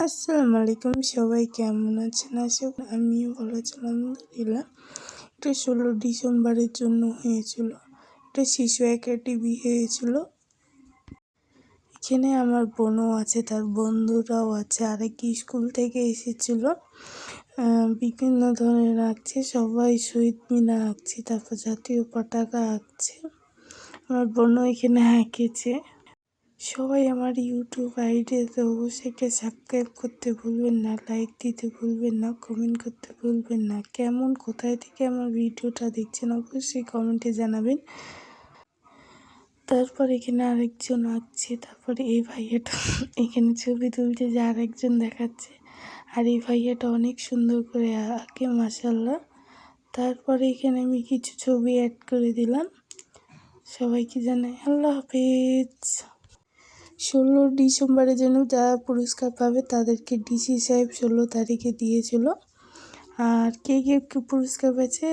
আসসালামু আলাইকুম, সবাই কেমন আছেন? আশা করি আমিও ভালো আছি আলহামদুলিল্লাহ। এটা 16 ডিসেম্বরের জন্য হয়েছিল। এটা শিশু একাডেমি হয়েছিল। এখানে আমার বোনও আছে, তার বন্ধুরাও আছে, আরেক স্কুল থেকে এসেছিল। বিভিন্ন ধরনের আঁকছে, সবাই শহীদ মিনার আঁকছে, তারপর জাতীয় পতাকা আঁকছে। আমার বোনও এখানে এঁকেছে। সবাই আমার ইউটিউব আইডিতে অবশ্যই একটা সাবস্ক্রাইব করতে ভুলবেন না, লাইক দিতে ভুলবেন না, কমেন্ট করতে ভুলবেন না। কেমন কোথায় থেকে আমার ভিডিওটা দেখছেন অবশ্যই কমেন্টে জানাবেন। তারপর এখানে আরেকজন আঁকছে, তারপরে এই ভাইয়াটা এখানে ছবি তুলছে, যে আরেকজন দেখাচ্ছে। আর এই ভাইয়াটা অনেক সুন্দর করে আঁকে মাশাআল্লাহ। তারপরে এখানে আমি কিছু ছবি অ্যাড করে দিলাম। সবাইকে জানাই আল্লাহ হাফেজ। 16 ডিসেম্বরের জন্য যারা পুরস্কার পাবে তাদেরকে ডিসি সাহেব 16 তারিখে দিয়েছিল। আর কে কে পুরস্কার পেয়েছে